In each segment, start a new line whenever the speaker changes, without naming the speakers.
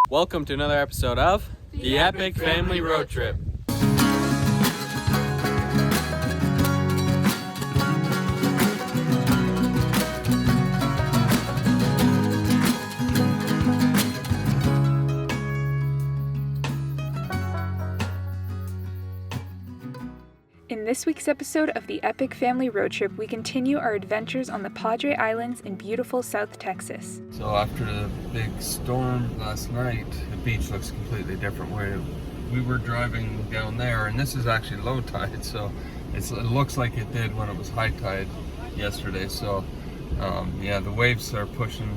Welcome to another episode of The Epic Family Road Trip.
In this week's episode of the Epic Family Road Trip, we continue our adventures on the Padre Islands in beautiful South Texas.
So after the big storm last night, the beach looks completely different. We were driving down there, and this is actually low tide, so it looks like it did when it was high tide yesterday. So yeah, the waves are pushing,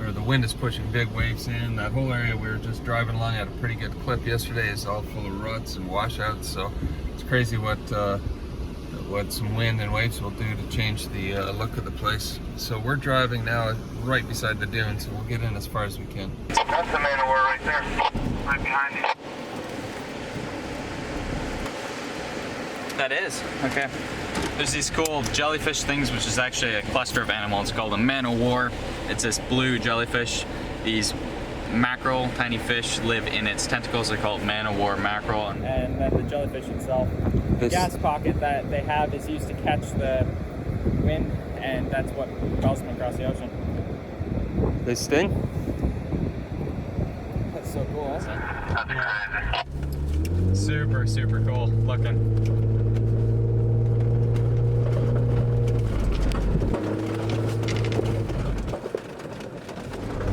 or the wind is pushing big waves in. That whole area we were just driving along at a pretty good clip yesterday is all full of ruts and washouts. So it's crazy what some wind and waves will do to change the look of the place. So we're driving now right beside the dune, so we'll get in as far as we can.
That's the man of war right there, right behind you.
That is, okay. There's these cool jellyfish things, which is actually a cluster of animals. It's called a man-o'-war. It's this blue jellyfish. These mackerel, tiny fish, live in its tentacles. They're called man-o'-war mackerel.
And then the jellyfish itself, the gas pocket that they have is used to catch the wind, and that's what propels them across the ocean.
They sting?
That's so cool, isn't it?
Super, super cool looking.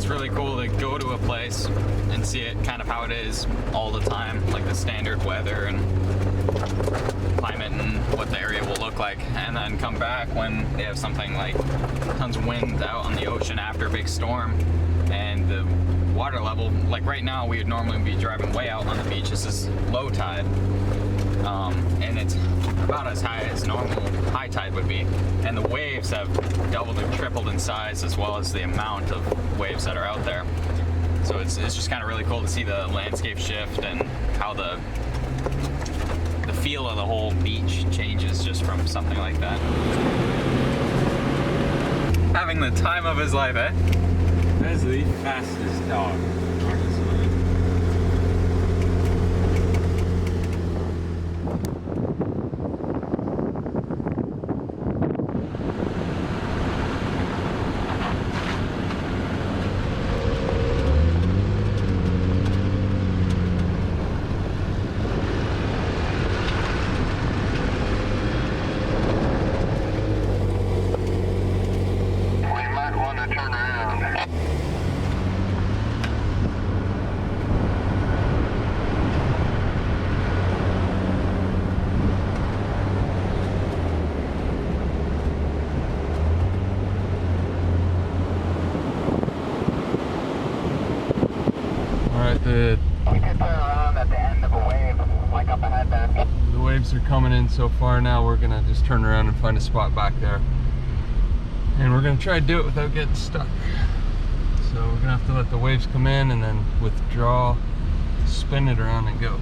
Really cool to go to a place and see it kind of how it is all the time, like the standard weather and climate and what the area will look like, and then come back when they have something like tons of wind out on the ocean after a big storm, and the water level, like right now we would normally be driving way out on the beach. This is low tide, and it's about as high as normal high tide would be, and the waves have doubled or tripled in size, as well as the amount of waves that are out there. So it's just kind of really cool to see the landscape shift and how the feel of the whole beach changes just from something like that. Having the time of his life, eh?
That's the fastest dog.
We could turn around at the end of a wave, like up ahead there.
The waves are coming in so far now, we're gonna just turn around and find a spot back there. And we're gonna try to do it without getting stuck. So we're gonna have to let the waves come in and then withdraw, spin it around and go.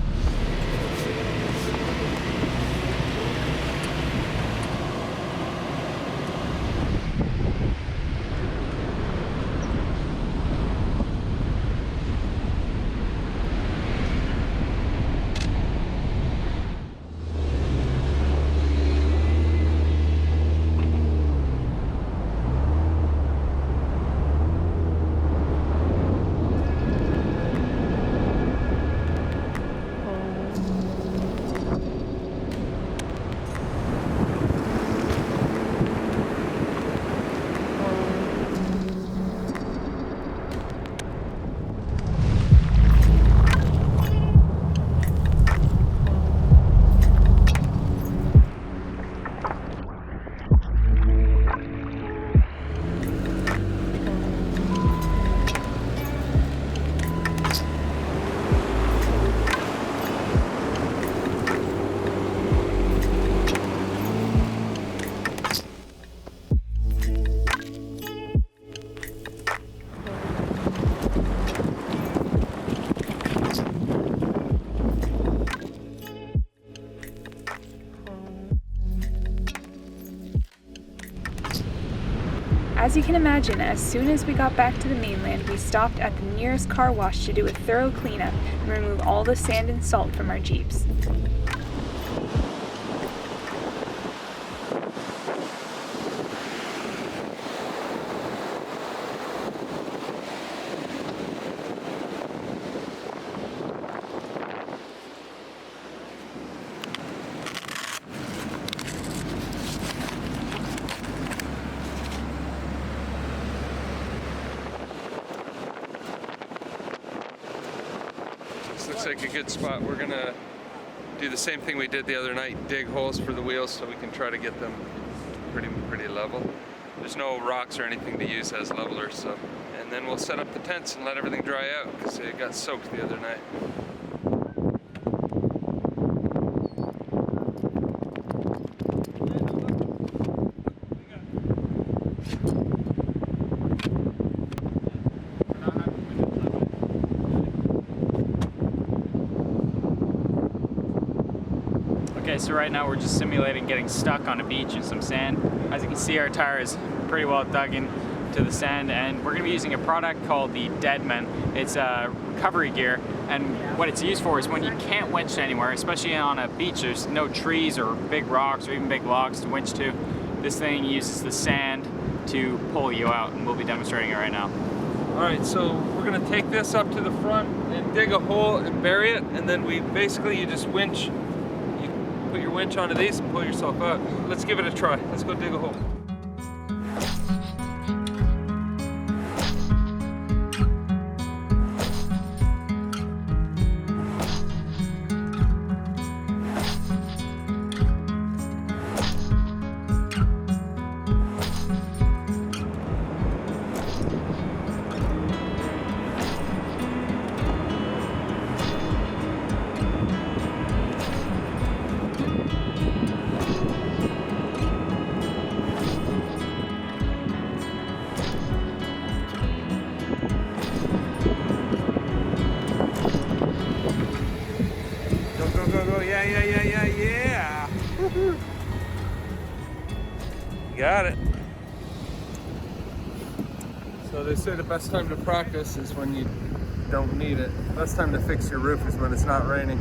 As you can imagine, as soon as we got back to the mainland, we stopped at the nearest car wash to do a thorough cleanup and remove all the sand and salt from our Jeeps.
Looks like a good spot. We're gonna do the same thing we did the other night, dig holes for the wheels so we can try to get them pretty level. There's no rocks or anything to use as levelers, so. And then we'll set up the tents and let everything dry out because it got soaked the other night.
Okay, so right now we're just simulating getting stuck on a beach in some sand. As you can see, our tire is pretty well dug into the sand, and we're going to be using a product called the Deadman. It's a recovery gear, and what it's used for is when you can't winch anywhere, especially on a beach, there's no trees or big rocks or even big logs to winch to. This thing uses the sand to pull you out, and we'll be demonstrating it right now.
Alright, so we're going to take this up to the front and dig a hole and bury it, and then you just winch. Put your winch onto these and pull yourself out. Let's give it a try. Let's go dig a hole. Yeah. Got it. So they say the best time to practice is when you don't need it. The best time to fix your roof is when it's not raining.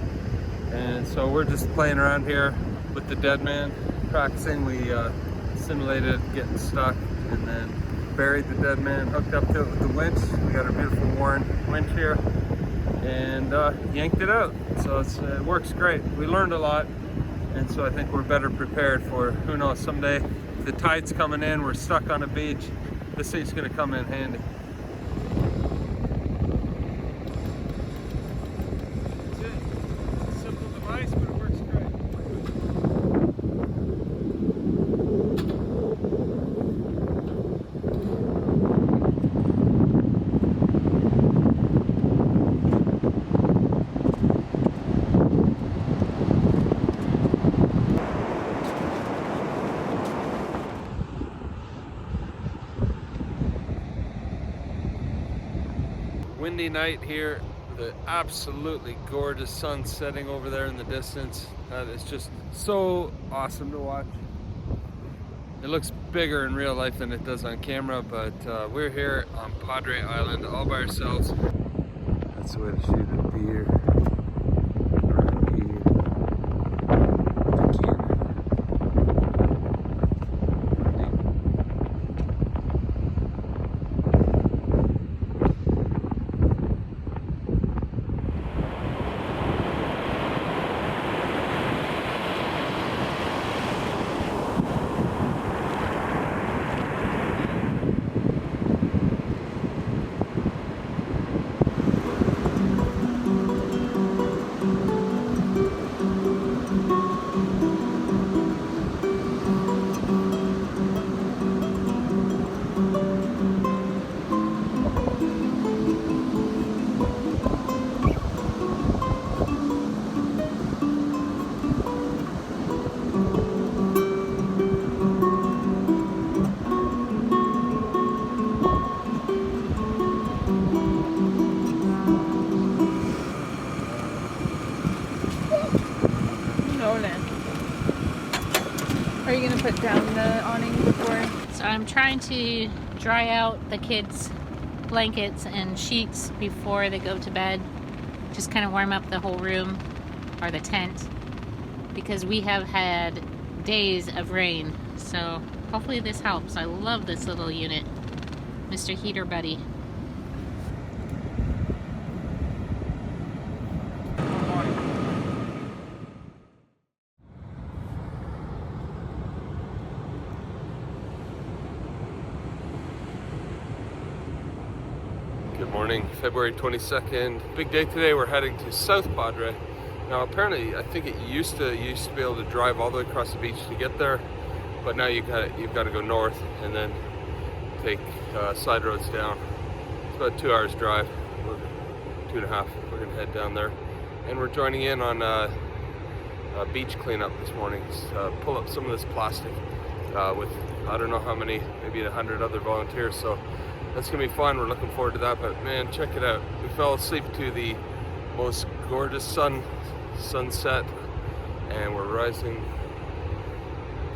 And so we're just playing around here with the Deadman, practicing. We simulated getting stuck and then buried the Deadman, hooked up to it with the winch. We got our beautiful Warren winch here and yanked it out. So it works great. We learned a lot, and so I think we're better prepared for, who knows, someday if the tide's coming in, we're stuck on a beach, this thing's gonna come in handy. That's it. It's a simple device, but it works great. Windy night here, the absolutely gorgeous sun setting over there in the distance. That is just so awesome to watch. It looks bigger in real life than it does on camera, but we're here on Padre Island all by ourselves. That's the way to shoot a deer.
I'm trying to dry out the kids' blankets and sheets before they go to bed. Just kind of warm up the whole room or the tent, because we have had days of rain. So hopefully this helps. I love this little unit, Mr. Heater Buddy.
Good morning, February 22nd. Big day today. We're heading to South Padre. Now apparently, I think it used to be able to drive all the way across the beach to get there, but now you've got to go north and then take side roads down. It's about 2 hours drive, 2.5. We're gonna head down there, and we're joining in on a beach cleanup this morning. Pull up some of this plastic with I don't know how many, maybe 100 other volunteers. So that's gonna be fun. We're looking forward to that. But man, check it out. We fell asleep to the most gorgeous sunset, and we're rising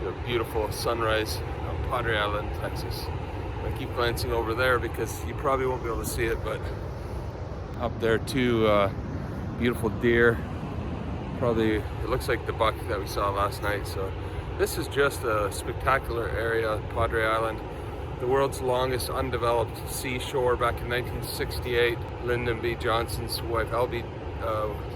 to a beautiful sunrise on Padre Island, Texas. I keep glancing over there because you probably won't be able to see it, but up there two beautiful deer. Probably, it looks like the buck that we saw last night. So this is just a spectacular area, Padre Island. The world's longest undeveloped seashore. Back in 1968, Lyndon B. Johnson's wife,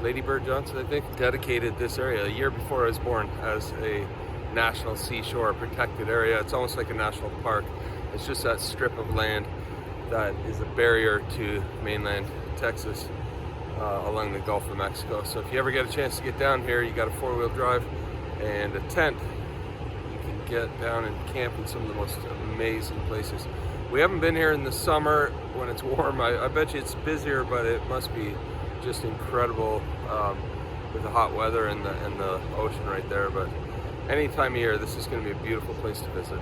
Lady Bird Johnson, I think, dedicated this area a year before I was born as a national seashore protected area. It's almost like a national park. It's just that strip of land that is a barrier to mainland Texas along the Gulf of Mexico. So if you ever get a chance to get down here, you got a 4-wheel drive and a tent, you can get down and camp in some of the most amazing places. We haven't been here in the summer when it's warm. I bet you it's busier, but it must be just incredible with the hot weather and the ocean right there. But any time of year, this is going to be a beautiful place to visit.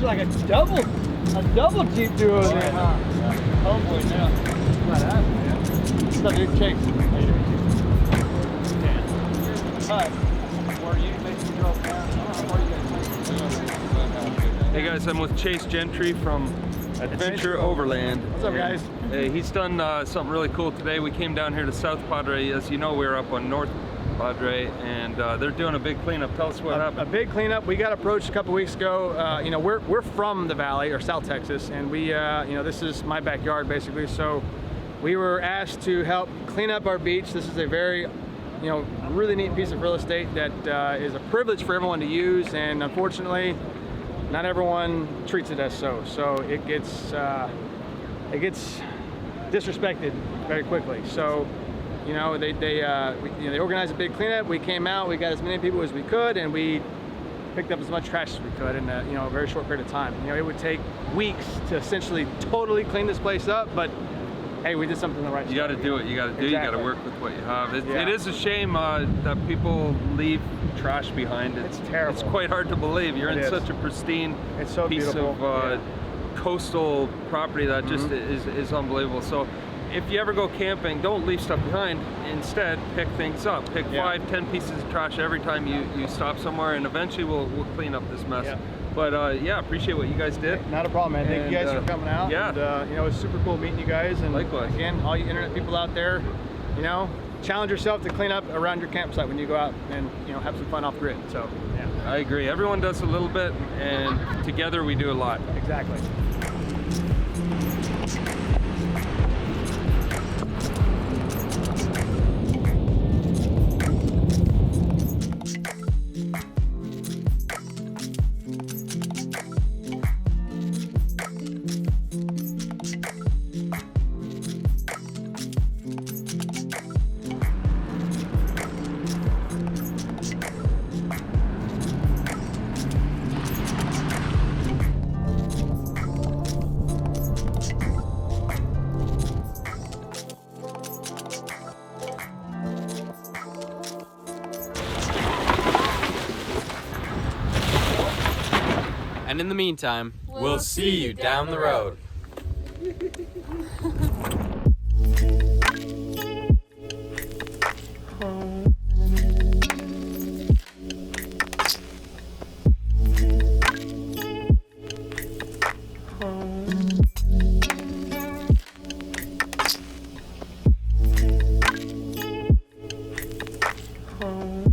imagine like a double Jeep duo there, huh? Homeboy now. Badass, man. What's up, dude? Chase. How you doing? Hi. Where are you? Basically drove down. Where are you guys?
Hey guys, I'm with Chase Gentry from Adventure Overland.
What's up, guys?
He's done something really cool today. We came down here to South Padre. As you know, we're up on North Padre, and they're doing a big cleanup. Tell us what happened.
A big cleanup. We got approached a couple weeks ago. You know, we're from the valley, or South Texas, and we, you know, this is my backyard basically. So we were asked to help clean up our beach. This is a very, you know, really neat piece of real estate that is a privilege for everyone to use, and unfortunately, not everyone treats it as so. So it gets disrespected very quickly. So, you know, they organized a big cleanup. We came out, we got as many people as we could, and we picked up as much trash as we could in a, you know, a very short period of time. You know, it would take weeks to essentially totally clean this place up, but hey, we did something the right way.
You got to do what you got to do.
Exactly.
You got to work with what you have. It,
Yeah.
it is a shame that people leave trash behind.
It's terrible.
It's quite hard to believe. You're
It
in
is.
such a pristine
It's so
piece
beautiful.
of coastal property that just is unbelievable. So if you ever go camping, don't leave stuff behind. Instead, pick things up. Pick 5-10 pieces of trash every time you stop somewhere, and eventually we'll clean up this mess.
Yeah.
But yeah, appreciate what you guys did.
Not a problem, man. Thank you guys for coming out.
Yeah.
And, you know, it's super cool meeting you guys. And
likewise.
Again, all you internet people out there, you know, challenge yourself to clean up around your campsite when you go out and, you know, have some fun off grid. So, yeah.
I agree. Everyone does a little bit, and together we do a lot.
Exactly.
And in the meantime, we'll see you down the road.
Home.